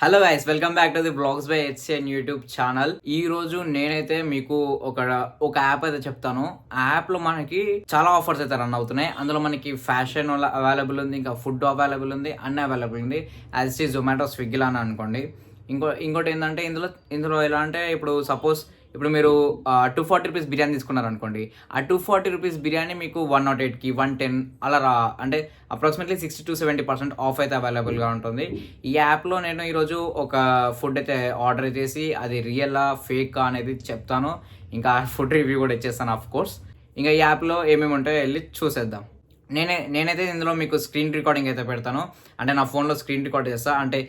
Hello guys, welcome back to the blogs by HCN YouTube channel. ఈ రోజు నేనైతే మీకు ఒక యాప్ అయితే చెప్తాను. ఆ యాప్ లో మనకి చాలా ఆఫర్స్ అయితే రన్ అవుతున్నాయి. అందులో మనకి ఫ్యాషన్ అవైలబుల్ ఉంది, ఇంకా ఫుడ్ అవైలబుల్ ఉంది, అన్ని అవైలబుల్ ఉంది. యాజ్ ఇట్ జొమాటో, స్విగ్గీలో అని అనుకోండి. ఇంకోటి ఏంటంటే ఇందులో ఎలా అంటే ఇప్పుడు మీరు 240 రూపీస్ బిర్యానీ తీసుకున్నారనుకోండి. ఆ 240 రూపీస్ బిర్యానీ మీకు 108కి 110 అలా అంటే అప్రాక్సిమేట్లీ 60-70% ఆఫ్ అయితే అవైలబుల్గా ఉంటుంది. ఈ యాప్లో నేను ఈరోజు ఒక ఫుడ్ అయితే ఆర్డర్ చేసి అది రియలా ఫేకా అనేది చెప్తాను. ఇంకా ఫుడ్ రివ్యూ కూడా ఇచ్చేస్తాను ఆఫ్ కోర్స్. ఇంకా ఈ యాప్లో ఏమేమి ఉంటాయో వెళ్ళి చూసేద్దాం. నేనైతే ఇందులో మీకు స్క్రీన్ రికార్డింగ్ అయితే పెడతాను. అంటే నా ఫోన్లో స్క్రీన్ రికార్డ్ చేస్తా. అంటే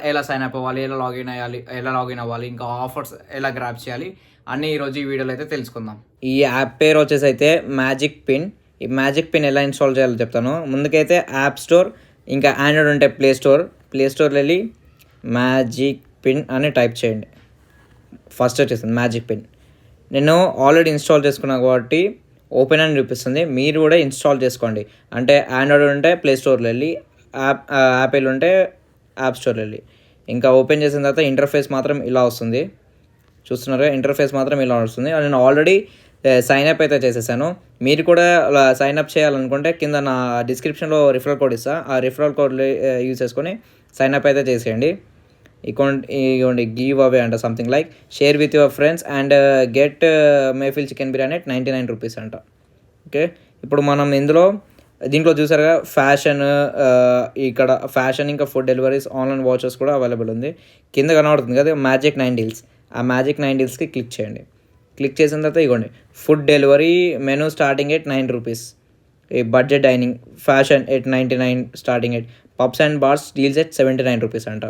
ఎలా సైన్ అప్ అవ్వాలి, ఎలా లాగిన్ అవ్వాలి, ఇంకా ఆఫర్స్ ఎలా గ్రాప్ చేయాలి అన్నీ ఈరోజు ఈ వీడియోలో అయితే తెలుసుకుందాం. ఈ యాప్ పేరు వచ్చేసి అయితే మ్యాజిక్ పిన్. ఈ మ్యాజిక్ పిన్ ఎలా ఇన్స్టాల్ చేయాలో చెప్తాను. ముందుకైతే యాప్ స్టోర్, ఇంకా ఆండ్రాయిడ్ ఉంటే ప్లే స్టోర్ వెళ్ళి మ్యాజిక్ పిన్ అని టైప్ చేయండి. ఫస్ట్ వచ్చేసింది మ్యాజిక్ పిన్. నేను ఆల్రెడీ ఇన్స్టాల్ చేసుకున్నాను కాబట్టి ఓపెన్ అని చూపిస్తుంది. మీరు కూడా ఇన్స్టాల్ చేసుకోండి. అంటే ఆండ్రాయిడ్ ఉంటే ప్లే స్టోర్లో వెళ్ళి, యాపిల్ ఉంటే యాప్ స్టోర్లో వెళ్ళి, ఇంకా ఓపెన్ చేసిన తర్వాత ఇంటర్ఫేస్ మాత్రం ఇలా వస్తుంది. చూస్తున్నారా, ఇంటర్ఫేస్ మాత్రం ఇలా వస్తుంది. నేను ఆల్రెడీ సైన్ అప్ అయితే చేసేసాను. మీరు కూడా సైన్ అప్ చేయాలనుకుంటే కింద నా డిస్క్రిప్షన్లో రిఫరల్ కోడ్ ఇస్తాను. ఆ రిఫరల్ కోడ్ యూజ్ చేసుకొని సైన్ అప్ అయితే చేసేయండి. ఇగోండి గివ్ అవే అంట, something like share with your friends and get Mehfil chicken biryani at 99 rupees అంట. ఓకే, ఇప్పుడు మనం దీంట్లో చూసారుగా ఫ్యాషన్, ఇక్కడ ఫ్యాషన్ ఇంకా ఫుడ్ డెలివరీస్, ఆన్లైన్ వాచెస్ కూడా అవైలబుల్ ఉంది. కింద కనబడుతుంది కదా మ్యాజిక్ 9 డీల్స్. ఆ మ్యాజిక్ 9 డీల్స్కి క్లిక్ చేయండి. క్లిక్ చేసిన తర్వాత ఇగోండి food delivery menu starting at 9 rupees, ఈ budget dining fashion at 99 starting at, pubs and bars deals at 79 rupees అంట.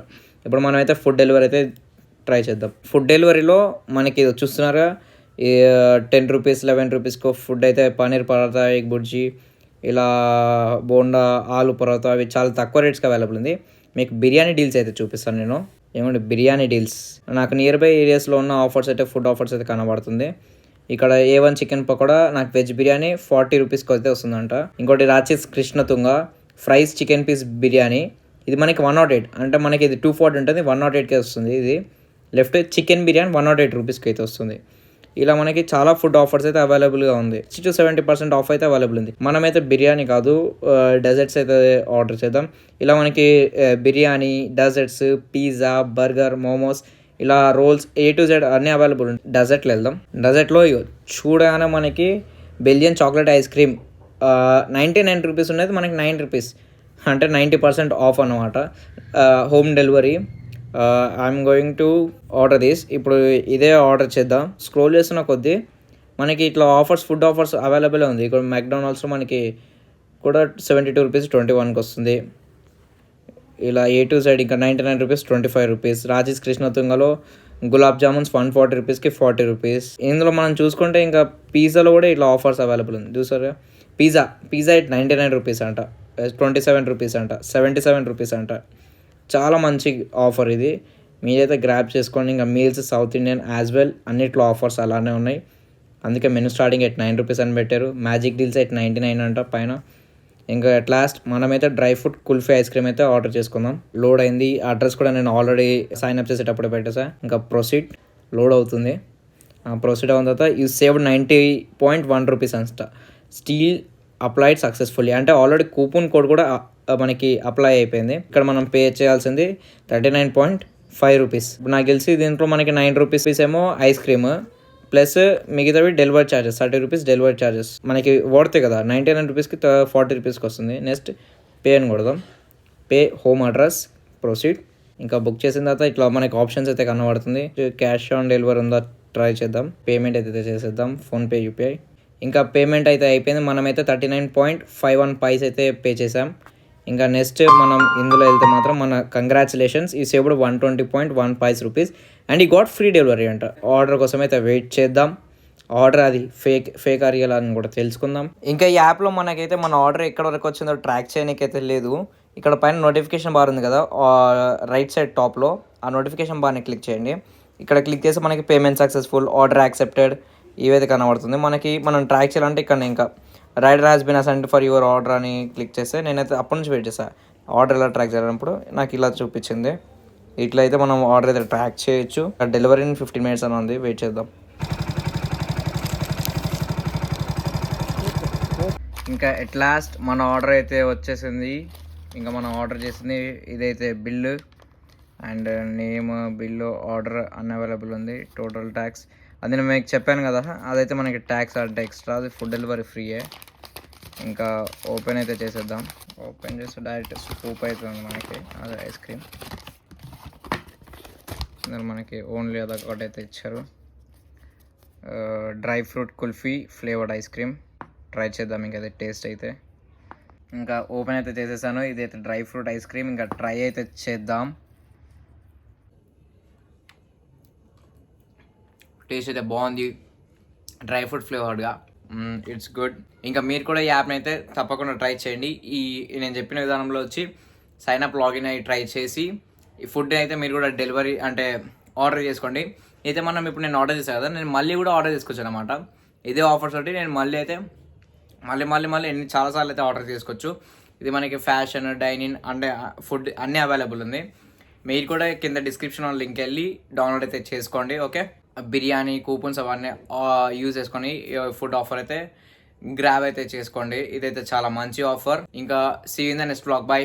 ఇప్పుడు మనం అయితే ఫుడ్ డెలివరీ అయితే ట్రై చేద్దాం. ఫుడ్ డెలివరీలో మనకి చూస్తున్నారా, 10 రూపీస్ 11 రూపీస్కో ఫుడ్ అయితే పన్నీర్ పరోటా, ఎగ్ బుర్జీ, ఇలా బోండా, ఆలు పరోటా, అవి చాలా తక్కువ రేట్స్కి అవైలబుల్ ఉంది. మీకు బిర్యానీ డీల్స్ అయితే చూపిస్తాను నేను. ఏమంటే బిర్యానీ డీల్స్ నాకు నియర్ బై ఏరియాస్లో ఉన్న ఆఫర్స్ అయితే, ఫుడ్ ఆఫర్స్ అయితే కనబడుతుంది. ఇక్కడ A1 చికెన్ పకోడా నాకు వెజ్ బిర్యానీ 40 రూపీస్కి అయితే వస్తుందంట. ఇంకోటి రాచిస్ కృష్ణతుంగ ఫ్రైస్ చికెన్ పీస్ బిర్యానీ, ఇది మనకి 108, అంటే మనకి ఇది 240 ఉంటుంది, 108కే వస్తుంది. ఇది లెఫ్ట్ చికెన్ బిర్యానీ 108 రూపీస్కి అయితే వస్తుంది. ఇలా మనకి చాలా ఫుడ్ ఆఫర్స్ అయితే అవైలబుల్గా ఉంది. 60-70% ఆఫ్ అయితే అవైలబుల్ ఉంది. మనమైతే బిర్యానీ కాదు, డెజర్ట్స్ అయితే ఆర్డర్ చేద్దాం. ఇలా మనకి biryani, desserts, pizza, burger, momos, ఇలా రోల్స్, A to Z అన్నీ అవైలబుల్ ఉంది. డెజర్ట్లో వెళ్దాం. డెజర్ట్లో చూడగానే మనకి Belgian chocolate ice cream 99 rupees ఉన్నది, మనకి 9 రూపీస్, అంటే 90% ఆఫ్ అన్నమాట. Home delivery. I'm going to order this. ఇప్పుడు ఇదే ఆర్డర్ చేద్దాం. స్క్రోల్ చేస్తున్న కొద్దీ మనకి ఇట్లా ఆఫర్స్, ఫుడ్ ఆఫర్స్ అవైలబుల్ ఉంది. ఇక్కడ మెక్డొనాల్డ్స్లో మనకి కూడా 72 రూపీస్ 21కి వస్తుంది. ఇలా A to Z ఇంకా 99 రూపీస్ 25 రూపీస్. రాజేష్ కృష్ణతుంగలో గులాబ్ జామున్స్ 140 రూపీస్కి 40 రూపీస్. ఇందులో మనం చూసుకుంటే ఇంకా పిజ్జాలో కూడా ఇట్లా ఆఫర్స్ అవైలబుల్ ఉంది. చూసారా, పిజ్జా at 99 రూపీస్ అంట, 27 రూపీస్ అంట, 77 రూపీస్ అంట. చాలా మంచి ఆఫర్ ఇది. మీరైతే గ్రాప్ చేసుకోండి. ఇంకా meals south Indian as well అన్నిట్లో ఆఫర్స్ అలానే ఉన్నాయి. అందుకే మెనూ స్టార్టింగ్ at 9 రూపీస్ అని పెట్టారు. మ్యాజిక్ డీల్స్ at 99 అంట పైన. ఇంకా అట్ లాస్ట్ మనమైతే dry fruit kulfi ice cream అయితే ఆర్డర్ చేసుకుందాం. లోడ్ అయింది. అడ్రస్ కూడా నేను ఆల్రెడీ సైన్ అప్ చేసేటప్పుడు పెట్టేసా. ఇంకా ప్రొసీడ్ లోడ్ అవుతుంది. ప్రొసీడ్ అయిన తర్వాత యూ సేవ్డ్ 90.1 రూపీస్ అంట. స్టీల్ అప్లైడ్ సక్సెస్ఫుల్లీ, అంటే ఆల్రెడీ కూపన్ కోడ్ కూడా మనకి అప్లై అయిపోయింది. ఇక్కడ మనం పే చేయాల్సింది 39.5 రూపీస్. ఇప్పుడు నాకు తెలిసి దీంట్లో మనకి 9 రూపీస్ ఏమో ఐస్ క్రీమ్, ప్లస్ మిగతావి delivery charges 30 rupees delivery charges మనకి వాడితే కదా 99 రూపీస్కి 40 రూపీస్కి వస్తుంది. నెక్స్ట్ పే అని కొడదాం. Pay, home address, proceed. ఇంకా బుక్ చేసిన తర్వాత ఇట్లా మనకి ఆప్షన్స్ అయితే కనబడుతుంది. క్యాష్ ఆన్ డెలివరీ ఉందా ట్రై చేద్దాం. పేమెంట్ అయితే చేసేద్దాం, ఫోన్పే, యూపీఐ. ఇంకా పేమెంట్ అయితే అయిపోయింది. మనమైతే 39.51 పైస్ అయితే పే చేసాం. ఇంకా నెక్స్ట్ మనం ఇందులో వెళ్తే మాత్రం మన కంగ్రాచులేషన్స్, ఈ సేవ్డ్ 120.1 పైస్ రూపీస్ అండ్ ఈ గాట్ ఫ్రీ డెలివరీ అంట. ఆర్డర్ కోసం అయితే వెయిట్ చేద్దాం. ఆర్డర్ అది ఫేక్ రియల్ అని కూడా తెలుసుకుందాం. ఇంకా ఈ యాప్లో మనకైతే మన ఆర్డర్ ఎక్కడ వరకు వచ్చిందో ట్రాక్ చేయడానికైతే లేదు. ఇక్కడ పైన నోటిఫికేషన్ బార్ ఉంది కదా, రైట్ సైడ్ టాప్లో, ఆ నోటిఫికేషన్ బార్ని క్లిక్ చేయండి. ఇక్కడ క్లిక్ చేసి మనకి పేమెంట్ సక్సెస్ఫుల్, ఆర్డర్ యాక్సెప్టెడ్ ఇవైతే కనబడుతుంది. మనం ట్రాక్ చేయాలంటే ఇక్కడ ఇంకా rider has been assigned for your order అని క్లిక్ చేస్తే నేనైతే అప్పటి నుంచి వెయిట్ చేస్తాను ఆర్డర్ ఎలా ట్రాక్ చేయాలన్నప్పుడు నాకు ఇలా చూపించింది. ఇట్లా అయితే మనం ఆర్డర్ అయితే ట్రాక్ చేయొచ్చు. డెలివరీ ఇన్ 15 minutes అని ఉంది, వెయిట్ చేద్దాం. ఇంకా ఎట్ లాస్ట్ మన ఆర్డర్ అయితే వచ్చేసింది. ఇంకా మనం ఆర్డర్ చేసింది ఇదైతే bill and name, bill, order unavailable ఉంది. టోటల్ ట్యాక్స్ అది నేను మీకు చెప్పాను కదా, అదైతే మనకి ట్యాక్స్ అంటే ఎక్స్ట్రా, అది ఫుడ్ డెలివరీ ఫ్రీయే. ఇంకా ఓపెన్ అయితే చేసేద్దాం. ఓపెన్ చేస్తే డైరెక్ట్ స్కూప్ అవుతుంది మనకి, అదే ఐస్ క్రీమ్. ఇందులో మనకి ఓన్లీ అదొకటి అయితే ఇచ్చారు. Dry fruit kulfi flavoured ice cream. Try చేద్దాం ఇంకా అది టేస్ట్ అయితే. ఇంకా ఓపెన్ అయితే చేసేసాను. ఇదైతే డ్రై ఫ్రూట్ ఐస్ క్రీమ్. ఇంకా ట్రై అయితే చేద్దాం. టేస్ట్ అయితే బాగుంది, డ్రై ఫ్రూట్ ఫ్లేవర్డ్గా. It's good. ఇంకా మీరు కూడా ఈ యాప్ని అయితే తప్పకుండా ట్రై చేయండి. ఈ నేను చెప్పిన విధానంలో వచ్చి సైన్ అప్, లాగిన్ అయ్యి ట్రై చేసి ఈ ఫుడ్ అయితే మీరు కూడా డెలివరీ అంటే ఆర్డర్ చేసుకోండి. అయితే మనం ఇప్పుడు నేను ఆర్డర్ చేశాను కదా, నేను మళ్ళీ కూడా ఆర్డర్ చేసుకొచ్చాను అనమాట. ఇదే ఆఫర్స్ తోటి నేను మళ్ళీ అయితే మళ్ళీ చాలాసార్లు అయితే ఆర్డర్ చేసుకోవచ్చు. ఇది మనకి ఫ్యాషన్, డైనింగ్ అంటే ఫుడ్ అన్నీ అవైలబుల్ ఉంది. మీరు కూడా కింద డిస్క్రిప్షన్లో లింక్ వెళ్ళి డౌన్లోడ్ అయితే చేసుకోండి. ఓకే, బిర్యానీ కూపన్స్ అవన్నీ యూజ్ చేసుకొని ఫుడ్ ఆఫర్ అయితే గ్రాబ్ అయితే చేసుకోండి. ఇదైతే చాలా మంచి ఆఫర్. ఇంకా see you in the next vlog. By.